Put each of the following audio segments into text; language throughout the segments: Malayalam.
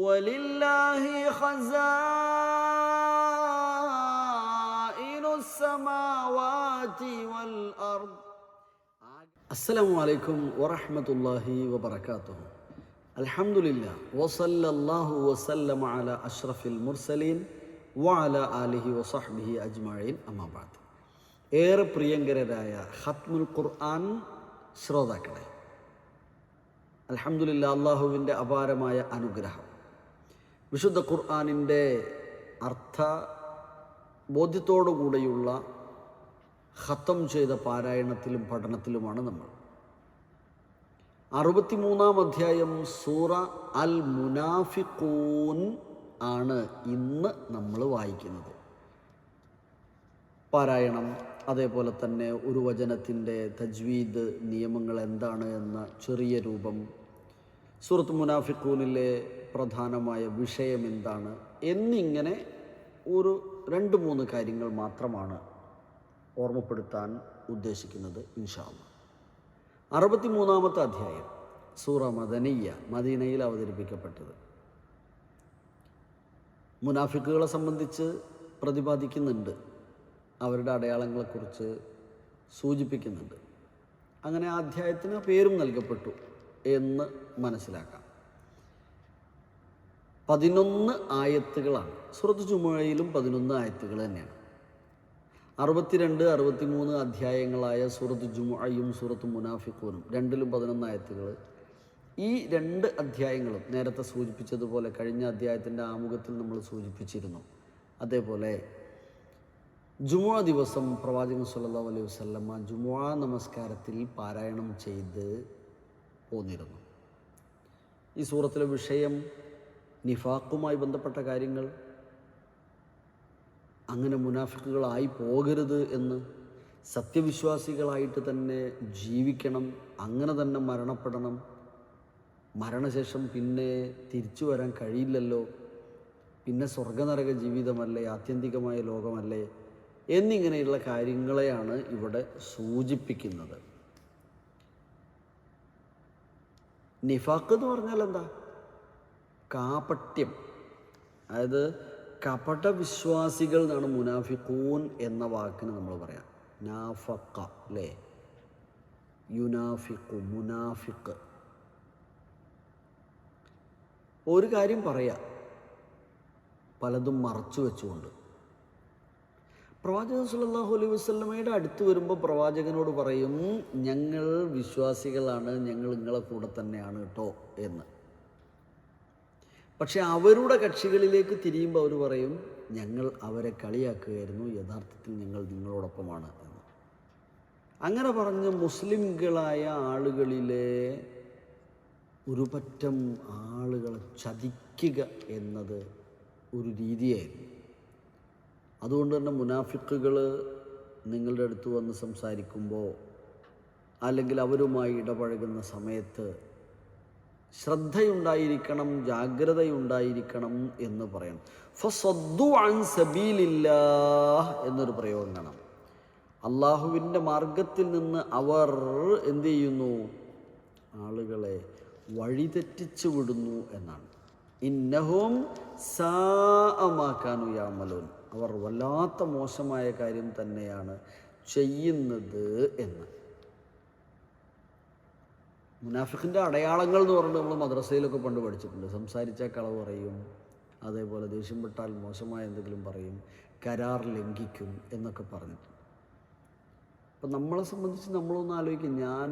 വലില്ലാഹി ഖസാഇനുസ് സമാവാതി വൽ അർദ്. അസ്സലാമു അലൈക്കും വറഹ്മത്തുള്ളാഹി വബറകാതുഹു. അൽഹംദുലില്ലാഹ് വസല്ലല്ലാഹു വസല്ലമ അലാ അഷ്റഫിൽ മുർസലീൻ വഅലാ ആലിഹി വസഹ്ബിഹി അജ്മഈൻ. അമ്മാ ബഅദ്. ഏറെ പ്രിയങ്കരരായ ഖത്മുൽ ഖുർആൻ ശ്രോതാക്കളെ, അൽഹംദുലില്ലാഹ്, അള്ളാഹുവിൻ്റെ അപാരമായ അനുഗ്രഹം വിശുദ്ധ ഖുർആനിൻ്റെ അർത്ഥ ബോധ്യത്തോടുകൂടെയുള്ള ഖത്തം ചെയ്ത പാരായണത്തിലും പഠനത്തിലുമാണ് നമ്മൾ. 63-ാം അധ്യായം സൂറ അൽ മുനാഫിഖൂൻ ആണ് ഇന്ന് നമ്മൾ വായിക്കുന്നത്. പാരായണം, അതേപോലെ തന്നെ ഒരു വചനത്തിൻ്റെ തജ്വീദ് നിയമങ്ങൾ എന്താണ് എന്ന ചെറിയ രൂപം, സൂറത്ത് മുനാഫിഖൂനിലെ പ്രധാനമായ വിഷയം എന്താണ് എന്നിങ്ങനെ ഒരു 2-3 കാര്യങ്ങൾ മാത്രമാണ് ഓർമ്മപ്പെടുത്താൻ ഉദ്ദേശിക്കുന്നത് ഇൻഷാ അല്ലാഹ്. 63-ാമത്തെ അധ്യായം സൂറ മദനിയ്യ, മദീനയിൽ അവതരിപ്പിക്കപ്പെട്ടത്. മുനാഫിക്കുകളെ സംബന്ധിച്ച് പ്രതിപാദിക്കുന്നുണ്ട്, അവരുടെ അടയാളങ്ങളെക്കുറിച്ച് സൂചിപ്പിക്കുന്നുണ്ട്. അങ്ങനെ ആ അധ്യായത്തിന് പേരും നൽകപ്പെട്ടു എന്ന് മനസ്സിലാക്കാം. 11 ആയത്തുകളാണ്. സൂറത്ത് ജുമുഅയിലും 11 ആയത്തുകൾ തന്നെയാണ്. 62, 63 അധ്യായങ്ങളായ സൂറത്ത് ജുമുഅയും സൂറത്ത് മുനാഫിഖൂനും രണ്ടിലും 11 ആയത്തുകൾ. ഈ 2 അധ്യായങ്ങളും നേരത്തെ സൂചിപ്പിച്ചതുപോലെ കഴിഞ്ഞ അധ്യായത്തിൻ്റെ ആമുഖത്തിൽ നമ്മൾ സൂചിപ്പിച്ചിരുന്നു. അതേപോലെ ജുമുഅ ദിവസം പ്രവാചകൻ സ്വല്ലല്ലാഹു അലൈഹി വസല്ലമ ജുമുഅ നമസ്കാരത്തിൽ പാരായണം ചെയ്ത് പോന്നിരുന്നു. ഈ സൂറത്തിലെ വിഷയം നിഫാഖുമായി ബന്ധപ്പെട്ട കാര്യങ്ങൾ, അങ്ങനെ മുനാഫിക്കുകളായി പോകരുത് എന്ന്, സത്യവിശ്വാസികളായിട്ട് തന്നെ ജീവിക്കണം, അങ്ങനെ തന്നെ മരണപ്പെടണം, മരണശേഷം പിന്നെ തിരിച്ചു വരാൻ കഴിയില്ലല്ലോ, പിന്നെ സ്വർഗനരക ജീവിതമല്ലേ, ആത്യന്തികമായ ലോകമല്ലേ എന്നിങ്ങനെയുള്ള കാര്യങ്ങളെയാണ് ഇവിടെ സൂചിപ്പിക്കുന്നത്. നിഫാഖ് എന്ന് പറഞ്ഞാൽ എന്താ? കാപട്യം, അതായത് കപട വിശ്വാസികൾ എന്നാണ് മുനാഫിഖൂൻ എന്ന വാക്കിന് നമ്മൾ പറയാം. നാഫഖ അല്ലേ, യുനാഫിഖു, മുനാഫിഖ്. ഒരു കാര്യം പറയാം പലതും മറച്ചു വെച്ചുകൊണ്ട്. പ്രവാചകൻ സ്വല്ലല്ലാഹു അലൈഹി വസല്ലമയുടെ അടുത്ത് വരുമ്പോൾ പ്രവാചകനോട് പറയും, ഞങ്ങൾ വിശ്വാസികളാണ്, ഞങ്ങൾ നിങ്ങളെ കൂടെ തന്നെയാണ് കേട്ടോ എന്ന്. പക്ഷെ അവരുടെ കക്ഷികളിലേക്ക് തിരിയുമ്പോൾ അവർ പറയും, ഞങ്ങൾ അവരെ കളിയാക്കുകയായിരുന്നു, യഥാർത്ഥത്തിൽ ഞങ്ങൾ നിങ്ങളോടൊപ്പമാണ് എന്ന്. അങ്ങനെ പറഞ്ഞ് മുസ്ലിംകളായ ആളുകളിലെ ഒരു പറ്റം ആളുകളെ ചതിക്കുക എന്നത് ഒരു രീതിയായിരുന്നു. അതുകൊണ്ട് തന്നെ മുനാഫിക്കുകൾ നിങ്ങളുടെ അടുത്ത് വന്ന് സംസാരിക്കുമ്പോൾ അല്ലെങ്കിൽ അവരുമായി ഇടപഴകുന്ന സമയത്ത് ശ്രദ്ധയുണ്ടായിരിക്കണം, ജാഗ്രതയുണ്ടായിരിക്കണം എന്ന് പറയണം. ഫസദ്ദു അൻ സബീലില്ലാഹ് എന്നൊരു പ്രയോഗം കാണാം. അള്ളാഹുവിൻ്റെ മാർഗത്തിൽ നിന്ന് അവർ എന്ത് ചെയ്യുന്നു? ആളുകളെ വഴിതെറ്റിച്ചു വിടുന്നു എന്നാണ്. ഇന്നഹും സാഅ മാ കാനൂ യഅമലൂൻ, അവർ വല്ലാത്ത മോശമായ കാര്യം തന്നെയാണ് ചെയ്യുന്നത് എന്ന്. മുനാഫിഖിൻ്റെ അടയാളങ്ങൾ എന്ന് പറഞ്ഞിട്ട് നമ്മൾ മദ്രസയിലൊക്കെ പണ്ട് പഠിച്ചിട്ടുണ്ട്. സംസാരിച്ചാൽ കളവ് പറയും, അതേപോലെ ദേഷ്യപ്പെട്ടാൽ മോശമായ എന്തെങ്കിലും പറയും, കരാർ ലംഘിക്കും എന്നൊക്കെ പറഞ്ഞിട്ടുണ്ട്. അപ്പം നമ്മളെ സംബന്ധിച്ച് നമ്മളൊന്ന് ആലോചിക്കും, ഞാൻ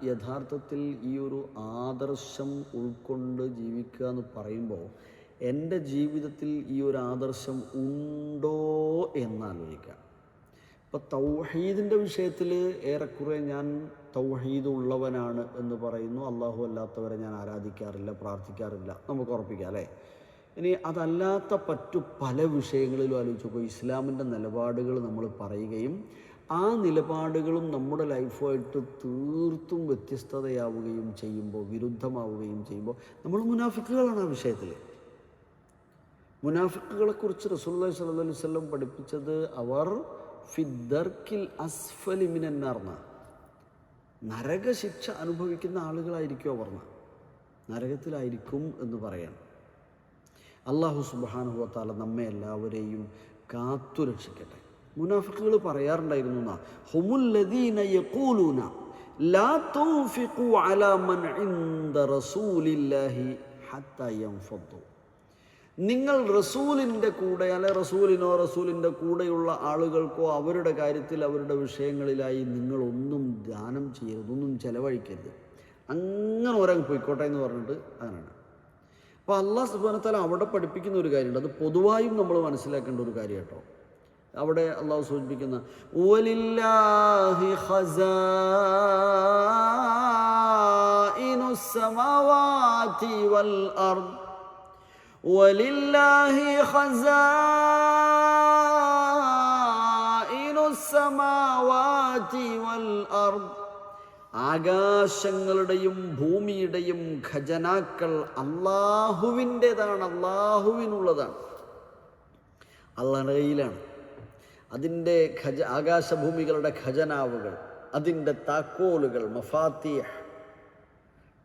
യഥാർത്ഥത്തിൽ ഈ ഒരു ആദർശം ഉൾക്കൊണ്ട് ജീവിക്കുക എന്ന് പറയുമ്പോൾ എൻ്റെ ജീവിതത്തിൽ ഈ ഒരു ആദർശം ഉണ്ടോ എന്നാലോചിക്കാം. ഇപ്പം തൗഹീദിൻ്റെ വിഷയത്തിൽ ഏറെക്കുറെ ഞാൻ തൗഹീദ് ഉള്ളവനാണ് എന്ന് പറയുന്നു. അള്ളാഹു അല്ലാത്തവരെ ഞാൻ ആരാധിക്കാറില്ല, പ്രാർത്ഥിക്കാറില്ല, നമുക്ക് ഉറപ്പിക്കാം അല്ലേ. ഇനി അതല്ലാത്ത പല വിഷയങ്ങളിലും ആലോചിച്ച് നോക്കുക. ഇസ്ലാമിൻ്റെ നിലപാടുകൾ നമ്മൾ പറയുകയും ആ നിലപാടുകളും നമ്മുടെ ലൈഫുമായിട്ട് തീർത്തും വ്യത്യസ്തതയാവുകയും ചെയ്യുമ്പോൾ, വിരുദ്ധമാവുകയും ചെയ്യുമ്പോൾ നമ്മൾ മുനാഫിക്കുകളാണ് ആ വിഷയത്തിൽ. മുനാഫിക്കുകളെക്കുറിച്ച് റസൂലുള്ളാഹി സ്വല്ലല്ലാഹു അലൈഹി വസല്ലം പഠിപ്പിച്ചത് അവർ ഫിദ്ദർക്കിൽ അസ്ഫലി മിനന്നാർ, നരകശിക്ഷ അനുഭവിക്കുന്ന ആളുകളായിരിക്കും അവർ, നരകത്തിലായിരിക്കും എന്ന് പറയാണ്. അല്ലാഹു സുബ്ഹാനഹു വ തആല നമ്മെ എല്ലാവരെയും കാത്തുരക്ഷിക്കട്ടെ. മുനാഫിക്കുകൾ പറയാറുണ്ടായിരുന്നു, ഹുമുല്ലദീന യഖൂലൂന ലാ തുൻഫിഖു അലാ മൻ ഇൻദ റസൂലില്ലാഹി ഹത്താ യൻഫദ്ദു. നിങ്ങൾ റസൂലിൻ്റെ കൂടെ അല്ലെ റസൂലിനോ റസൂലിൻ്റെ കൂടെയുള്ള ആളുകൾക്കോ അവരുടെ കാര്യത്തിൽ അവരുടെ വിഷയങ്ങളിലായി നിങ്ങളൊന്നും ദാനം ചെയ്യരുത്, ഒന്നും ചെലവഴിക്കരുത്, അങ്ങനെ ഒരങ്ങ് പോയിക്കോട്ടെ എന്ന് പറഞ്ഞിട്ട് അങ്ങനെയാണ്. അപ്പോൾ അല്ലാഹു സുബ്ഹാനഹു വ തആല അവിടെ പഠിപ്പിക്കുന്ന ഒരു കാര്യമുണ്ട്, അത് പൊതുവായും നമ്മൾ മനസ്സിലാക്കേണ്ട ഒരു കാര്യം കേട്ടോ. അവിടെ അള്ളാഹു സൂചിപ്പിക്കുന്ന വലില്ലാഹി ഖസാഇനുസ് സമാവാതി വൽ അർദ് വലില്ലാഹി ഖസാഇനുസ് സമാവാതി വൽ അർദ്. ആകാശങ്ങളുടെയും ഭൂമിയുടെയും ഖജനാക്കൾ അള്ളാഹുവിൻ്റെതാണ്, അള്ളാഹുവിനുള്ളതാണ്, അള്ളാഹുവിൻ്റെ കയ്യിലാണ്. അതിൻ്റെ ആകാശഭൂമികളുടെ ഖജനാവുകൾ, അതിൻ്റെ താക്കോലുകൾ, മഫാത്തിഹ്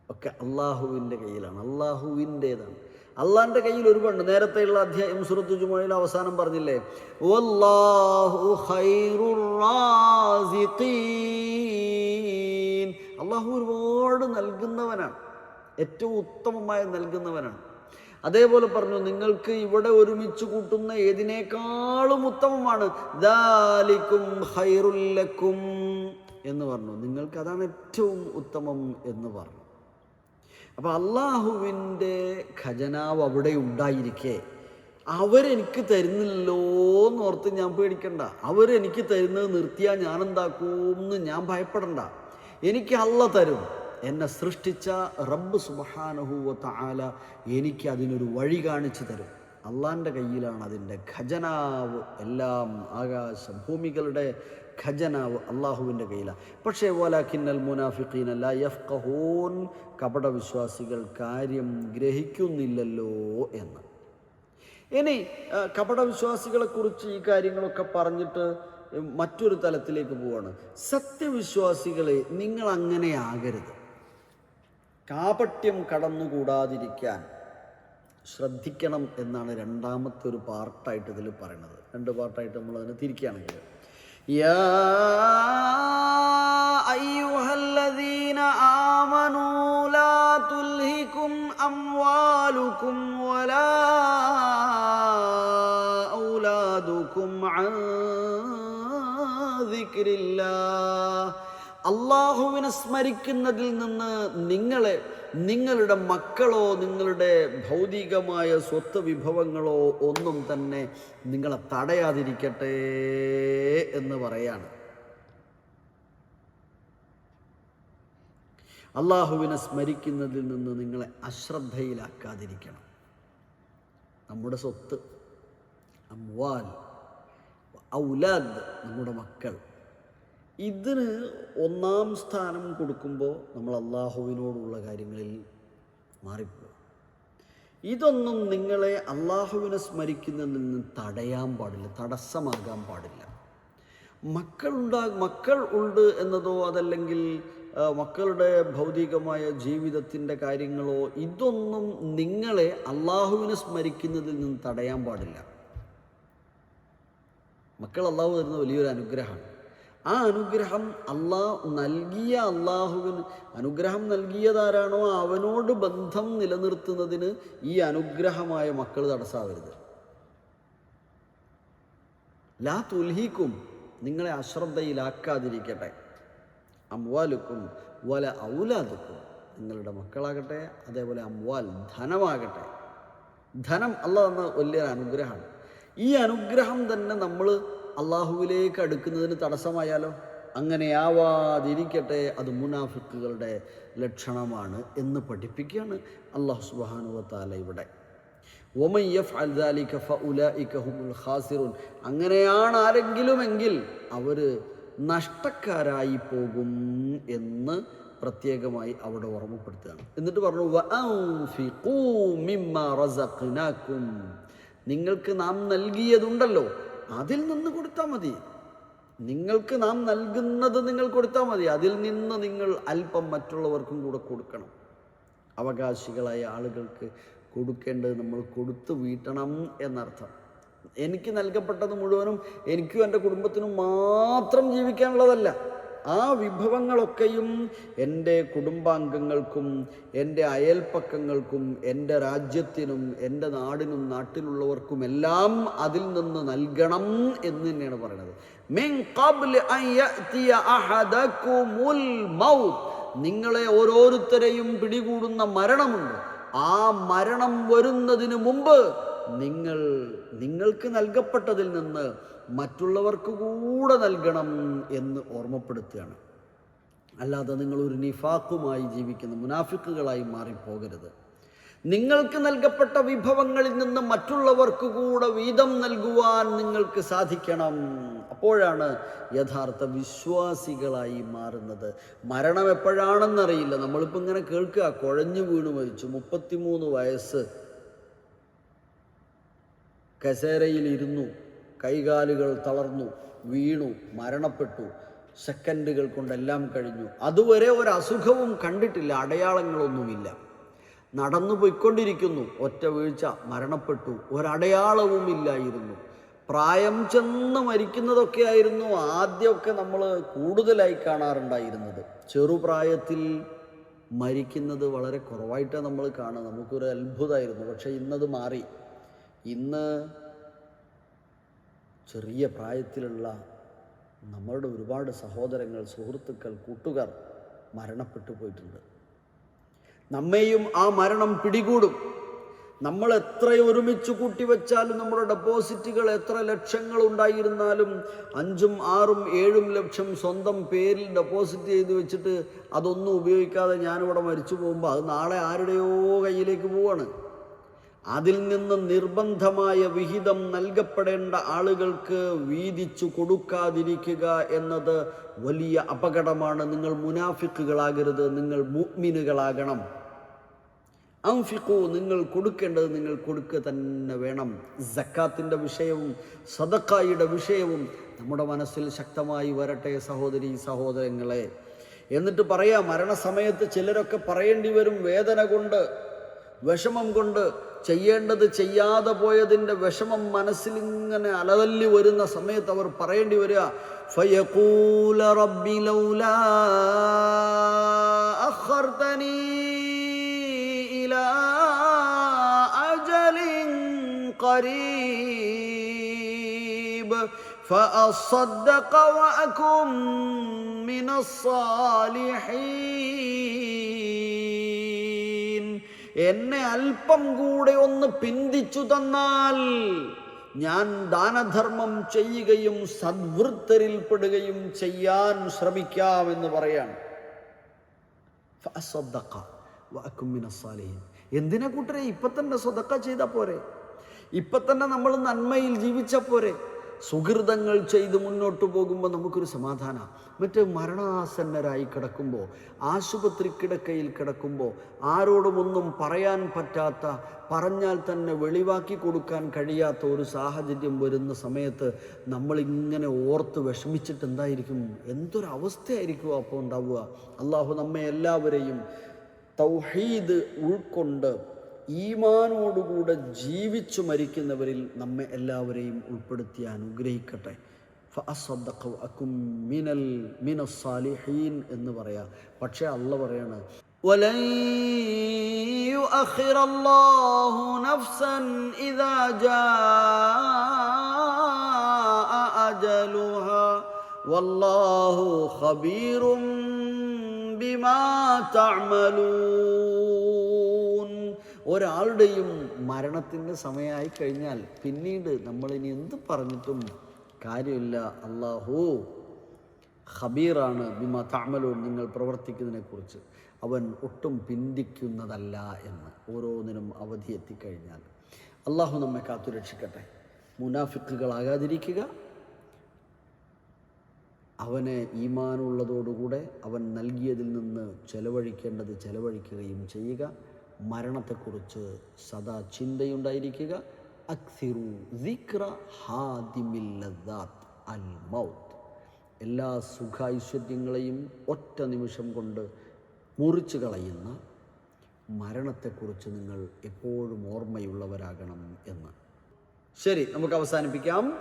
ഒക്കെ അള്ളാഹുവിൻ്റെ കയ്യിലാണ്, അള്ളാഹുവിൻ്റേതാണ്. അള്ളാഹിൻ്റെ കയ്യിൽ ഒരുപാട്. നേരത്തെയുള്ള അധ്യായം സൂറത്തുൽ ജുമുഅയിൽ അവസാനം പറഞ്ഞില്ലേ, വല്ലാഹു ഖൈറുർ റാസിഖീൻ. അള്ളാഹു ഒരുപാട് നൽകുന്നവനാണ്, ഏറ്റവും ഉത്തമമായ നൽകുന്നവനാണ്. അതേപോലെ പറഞ്ഞു, നിങ്ങൾക്ക് ഇവിടെ ഒരുമിച്ച് കൂട്ടുന്ന ഏതിനേക്കാളും ഉത്തമമാണ് ദാലിക്കും ഖൈറുൽ ലക്കും എന്ന് പറഞ്ഞു, നിങ്ങൾക്ക് അതാണ് ഏറ്റവും ഉത്തമം എന്ന് പറഞ്ഞു. അപ്പോൾ അള്ളാഹുവിൻ്റെ ഖജനാവ് അവിടെ ഉണ്ടായിരിക്കെ അവരെനിക്ക് തരുന്നില്ലല്ലോ എന്നോർത്ത് ഞാൻ പേടിക്കണ്ട, അവരെനിക്ക് തരുന്നത് നിർത്തിയാൽ ഞാൻ എന്താക്കുമെന്ന് ഞാൻ ഭയപ്പെടണ്ട. എനിക്ക് അള്ള തരും, എന്നെ സൃഷ്ടിച്ച റബ്ബ് സുബ്ഹാനഹു വ തആല എനിക്ക് അതിനൊരു വഴി കാണിച്ചു തരും. അള്ളാഹിൻ്റെ കയ്യിലാണ് അതിൻ്റെ ഖജനാവ്, എല്ലാം ആകാശഭൂമികളുടെ ഖജനാവ് അള്ളാഹുവിൻ്റെ കയ്യിലാണ്. പക്ഷേ വലാകിന്നൽ മുനാഫിഖീന ലാ യഫ്ഖഹൂൻ, കപടവിശ്വാസികൾ കാര്യം ഗ്രഹിക്കുന്നില്ലല്ലോ എന്ന്. ഇനി കപടവിശ്വാസികളെക്കുറിച്ച് ഈ കാര്യങ്ങളൊക്കെ പറഞ്ഞിട്ട് മറ്റൊരു തലത്തിലേക്ക് പോവാണ്. സത്യവിശ്വാസികളെ നിങ്ങൾ അങ്ങനെ ആകരുത്, കാപട്യം കടന്നുകൂടാതിരിക്കാൻ ശ്രദ്ധിക്കണം എന്നാണ് രണ്ടാമത്തെ ഒരു പാർട്ടായിട്ട് ഇതിൽ പറയുന്നത്. രണ്ട് പാർട്ടായിട്ട് നമ്മൾ അതിനെ തിരിക്കുകയാണെങ്കിൽ, യാ അയ്യുഹല്ലദീന ആമനൂ ലാ തുൽഹികും അംവാലുകും വലാ ഔലാദുകും അൻ ദിക്രില്ലാഹ്. അള്ളാഹുവിനെ സ്മരിക്കുന്നതിൽ നിന്ന് നിങ്ങളുടെ മക്കളോ നിങ്ങളുടെ ഭൗതികമായ സ്വത്ത് വിഭവങ്ങളോ ഒന്നും തന്നെ നിങ്ങളെ തടയാതിരിക്കട്ടെ എന്ന് പറയാണ്. അള്ളാഹുവിനെ സ്മരിക്കുന്നതിൽ നിന്ന് നിങ്ങളെ അശ്രദ്ധയിലാക്കാതിരിക്കണം. നമ്മുടെ സ്വത്ത്, അംവാൽ, ഔലാദ്, നമ്മുടെ മക്കൾ, ഇതിന് ഒന്നാം സ്ഥാനം കൊടുക്കുമ്പോൾ നമ്മൾ അള്ളാഹുവിനോടുള്ള കാര്യങ്ങളിൽ മാറിപ്പോകും. ഇതൊന്നും നിങ്ങളെ അള്ളാഹുവിനെ സ്മരിക്കുന്നതിൽ നിന്ന് തടയാൻ പാടില്ല, തടസ്സമാകാൻ പാടില്ല. മക്കൾ ഉണ്ട് എന്നതോ അതല്ലെങ്കിൽ മക്കളുടെ ഭൗതികമായ ജീവിതത്തിൻ്റെ കാര്യങ്ങളോ ഇതൊന്നും നിങ്ങളെ അള്ളാഹുവിനെ സ്മരിക്കുന്നതിൽ നിന്ന് തടയാൻ പാടില്ല. മക്കൾ അള്ളാഹു തരുന്ന വലിയൊരു അനുഗ്രഹമാണ്. ആ അനുഗ്രഹം അള്ളാഹുവിന് അനുഗ്രഹം നൽകിയതാരാണോ അവനോട് ബന്ധം നിലനിർത്തുന്നതിന് ഈ അനുഗ്രഹമായ മക്കൾ തടസ്സാവരുത്. ലാ തുൽഹിക്കും, നിങ്ങളെ അശ്രദ്ധയിലാക്കാതിരിക്കട്ടെ. അംവാലുക്കും വല ഔലാദുക്കും, നിങ്ങളുടെ മക്കളാകട്ടെ, അതേപോലെ അംവാൽ, ധനമാകട്ടെ. ധനം അള്ളാഹ് തന്ന വലിയൊരു അനുഗ്രഹമാണ്. ഈ അനുഗ്രഹം തന്നെ നമ്മൾ അള്ളാഹുവിലേക്ക് അടുക്കുന്നതിന് തടസ്സമായാലോ? അങ്ങനെയാവാതിരിക്കട്ടെ, അത് മുനാഫിക്കുകളുടെ ലക്ഷണമാണ് എന്ന് പഠിപ്പിക്കുകയാണ് അല്ലാഹു സുബ്ഹാനഹു വ തആല ഇവിടെ. വമൻ യഫ്അൽ ദാലിക ഫഉലൈക ഹുമുൽ ഖാസിറൂൻ, അങ്ങനെയാണ് ആരെങ്കിലുമെങ്കിൽ അവർ നഷ്ടക്കാരായി പോകും എന്ന് പ്രത്യേകമായി അവിടെ ഓർമ്മപ്പെടുത്തുകയാണ്. എന്നിട്ട് പറഞ്ഞു വഅൻഫിഖൂ മിമ്മാ റസഖ്നാകും, നിങ്ങൾക്ക് നാം നൽകിയതുണ്ടല്ലോ അതിൽ നിന്ന് കൊടുത്താൽ മതി. നിങ്ങൾക്ക് നാം നൽകുന്നത് നിങ്ങൾ കൊടുത്താൽ മതി, അതിൽ നിന്ന് നിങ്ങൾ അല്പം മറ്റുള്ളവർക്കും കൂടെ കൊടുക്കണം. അവകാശികളായ ആളുകൾക്ക് കൊടുക്കേണ്ടത് നമ്മൾ കൊടുത്തു വീട്ടണം എന്നർത്ഥം. എനിക്ക് നൽകപ്പെട്ടത് മുഴുവനും എനിക്കും എൻ്റെ കുടുംബത്തിനും മാത്രം ജീവിക്കാനുള്ളതല്ല. ആ വിഭവങ്ങളൊക്കെയും എൻ്റെ കുടുംബാംഗങ്ങൾക്കും എൻ്റെ അയൽപ്പക്കങ്ങൾക്കും എൻ്റെ രാജ്യത്തിനും എൻ്റെ നാടിനും നാട്ടിലുള്ളവർക്കുമെല്ലാം അതിൽ നിന്ന് നൽകണം എന്ന് തന്നെയാണ് പറയുന്നത്. മിൻ ഖബ്ല അൻ യഅതിയ അഹദകുമുൽ മൗത്ത്, നിങ്ങളെ ഓരോരുത്തരെയും പിടികൂടുന്ന മരണമുണ്ട്. ആ മരണം വരുന്നതിന് മുമ്പ് നിങ്ങൾക്ക് നൽകപ്പെട്ടതിൽ നിന്ന് മറ്റുള്ളവർക്ക് കൂടെ നൽകണം എന്ന് ഓർമ്മപ്പെടുത്തുകയാണ്. അല്ലാതെ നിങ്ങളൊരു നിഫാഖുമായി ജീവിക്കുന്ന മുനാഫിക്കുകളായി മാറിപ്പോകരുത്. നിങ്ങൾക്ക് നൽകപ്പെട്ട വിഭവങ്ങളിൽ നിന്ന് മറ്റുള്ളവർക്ക് കൂടെ വീതം നൽകുവാൻ നിങ്ങൾക്ക് സാധിക്കണം. അപ്പോഴാണ് യഥാർത്ഥ വിശ്വാസികളായി മാറുന്നത്. മരണം എപ്പോഴാണെന്നറിയില്ല. നമ്മളിപ്പോൾ ഇങ്ങനെ കേൾക്കുക, കുഴഞ്ഞു വീണു മരിച്ചു, 33 വയസ്സ്, കസേരയിലിരുന്നു, കൈകാലുകൾ തളർന്നു, വീണു, മരണപ്പെട്ടു, സെക്കൻഡുകൾ കൊണ്ടെല്ലാം കഴിഞ്ഞു. അതുവരെ ഒരു അസുഖവും കണ്ടിട്ടില്ല, അടയാളങ്ങളൊന്നുമില്ല, നടന്നു പോയിക്കൊണ്ടിരിക്കുന്നു, ഒറ്റ വീഴ്ച, മരണപ്പെട്ടു, ഒരടയാളവും ഇല്ലായിരുന്നു. പ്രായം ചെന്ന് മരിക്കുന്നതൊക്കെ ആയിരുന്നു ആദ്യമൊക്കെ നമ്മൾ കൂടുതലായി കാണാറുണ്ടായിരുന്നത്. ചെറുപ്രായത്തിൽ മരിക്കുന്നത് വളരെ കുറവായിട്ടാണ് നമ്മൾ കാണുക. നമുക്കൊരു അത്ഭുതമായിരുന്നു. പക്ഷേ ഇന്നത് മാറി. ഇന്ന് ചെറിയ പ്രായത്തിലുള്ള നമ്മളുടെ ഒരുപാട് സഹോദരങ്ങൾ, സുഹൃത്തുക്കൾ, കൂട്ടുകാർ മരണപ്പെട്ടു പോയിട്ടുണ്ട്. നമ്മെയും ആ മരണം പിടികൂടും. നമ്മൾ എത്ര ഒരുമിച്ച് കൂട്ടിവെച്ചാലും, നമ്മുടെ ഡെപ്പോസിറ്റുകൾ എത്ര ലക്ഷങ്ങൾ ഉണ്ടായിരുന്നാലും, 5ഉം 6ഉം 7ഉം ലക്ഷം സ്വന്തം പേരിൽ ഡെപ്പോസിറ്റ് ചെയ്ത് വെച്ചിട്ട് അതൊന്നും ഉപയോഗിക്കാതെ ഞാനിവിടെ മരിച്ചു പോകുമ്പോൾ അത് നാളെ ആരുടെയോ കയ്യിലേക്ക് പോവാണ്. അതിൽ നിന്ന് നിർബന്ധമായ വിഹിതം നൽകപ്പെടേണ്ട ആളുകൾക്ക് വീതിച്ചു കൊടുക്കാതിരിക്കുക എന്നത് വലിയ അപകടമാണ്. നിങ്ങൾ മുനാഫിക്കുകളാകരുത്, നിങ്ങൾ മുഅ്മിനുകളാകണം. അൻഫിഖു, നിങ്ങൾ കൊടുക്കേണ്ടത് നിങ്ങൾ കൊടുക്കുക തന്നെ വേണം. സക്കാത്തിൻ്റെ വിഷയവും സദഖയുടെ വിഷയവും നമ്മുടെ മനസ്സിൽ ശക്തമായി വരട്ടെ സഹോദരീ സഹോദരങ്ങളെ. എന്നിട്ട് പറയാം, മരണസമയത്ത് ചിലരൊക്കെ പറയേണ്ടി വരും, വേദന കൊണ്ട്, വിഷമം കൊണ്ട്, ചെയ്യേണ്ടത് ചെയ്യാതെ പോയതിൻ്റെ വിഷമം മനസ്സിലിങ്ങനെ അലതല്ലി വരുന്ന സമയത്ത് അവർ പറയേണ്ടി വരിക, ഫയഖൂല റബ്ബി ലൗലാ അഖർതനീ ഇലാ അജലിൻ ഖരീബ് ഫഅസ്സദ്ദഖ വഅകും മിനസ്സാലിഹീൻ. എന്നെ അല്പം കൂടെ ഒന്ന് പിന്തിച്ചു തന്നാൽ ഞാൻ ദാനധർമ്മം ചെയ്യുകയും സദ്വൃത്തരിൽപ്പെടുകയും ചെയ്യാൻ ശ്രമിക്കാമെന്ന് പറയാണ്. എന്തിനാ കൂട്ടരെ, ഇപ്പം തന്നെ സ്വതക്ക ചെയ്താൽ പോരെ? ഇപ്പം തന്നെ നമ്മൾ നന്മയിൽ ജീവിച്ചാൽ പോരെ? സുഹൃതങ്ങൾ ചെയ്ത് മുന്നോട്ട് പോകുമ്പോൾ നമുക്കൊരു സമാധാനം. മറ്റ് മരണാസന്നരായി കിടക്കുമ്പോൾ, ആശുപത്രി കിടക്കയിൽ കിടക്കുമ്പോൾ, ആരോടുമൊന്നും പറയാൻ പറ്റാത്ത, പറഞ്ഞാൽ തന്നെ വെളിവാക്കി കൊടുക്കാൻ കഴിയാത്ത ഒരു സാഹചര്യം വരുന്ന സമയത്ത് നമ്മളിങ്ങനെ ഓർത്ത് വിഷമിച്ചിട്ട് എന്തായിരിക്കും, എന്തൊരവസ്ഥയായിരിക്കും അപ്പോൾ ഉണ്ടാവുക. അള്ളാഹു നമ്മെ എല്ലാവരെയും തൗഹീദ് ഉൾക്കൊണ്ട് ഈമാനോടുകൂടെ ജീവിച്ചു മരിക്കുന്നവരിൽ നമ്മെ എല്ലാവരെയും ഉൾപ്പെടുത്തി അനുഗ്രഹിക്കട്ടെ. ഫഅസ്സദ്ദഖ വഅകും മിനസ്സാലിഹീൻ എന്ന് പറയാം. പക്ഷേ അള്ളാഹ് പറയാണ്, വലൻ യുഅഖിറല്ലാഹു നഫ്സൻ ഇദാ ജാഅ അജലുഹാ വല്ലാഹു ഖബീറും ബിമാ തഅമലൂൻ. ഒരാളുടെയും മരണത്തിൻ്റെ സമയമായി കഴിഞ്ഞാൽ പിന്നീട് നമ്മളിനി എന്ത് പറഞ്ഞിട്ടും കാര്യമില്ല. അല്ലാഹു ഖബീറാണ് ബിമാ തഅമലൂൻ, നിങ്ങൾ പ്രവർത്തിക്കുന്നതിനെക്കുറിച്ച്. അവൻ ഒട്ടും പിന്തിക്കുന്നതല്ല എന്ന്. ഓരോന്നിനും അവധി എത്തിക്കഴിഞ്ഞാൽ അള്ളാഹു നമ്മെ കാത്തുരക്ഷിക്കട്ടെ. മുനാഫിക്കുകളാകാതിരിക്കുക. അവന് ഈമാനുള്ളതോടുകൂടെ അവൻ നൽകിയതിൽ നിന്ന് ചെലവഴിക്കേണ്ടത് ചെലവഴിക്കുകയും ചെയ്യുക. മരണത്തെക്കുറിച്ച് സദാ ചിന്തയുണ്ടായിരിക്കുക. അക്സിറു ദിക്ര ഹാദിമിൽ ലദ്ദാത്ത് അൽ മൗത്ത്. എല്ലാ സുഖൈശ്വര്യങ്ങളെയും ഒറ്റ നിമിഷം കൊണ്ട് മുറിച്ചു കളയുന്ന, മരണത്തെക്കുറിച്ച് നിങ്ങൾ എപ്പോഴും ഓർമ്മയുള്ളവരാകണം എന്ന്. ശരി, നമുക്ക് അവസാനിപ്പിക്കാം.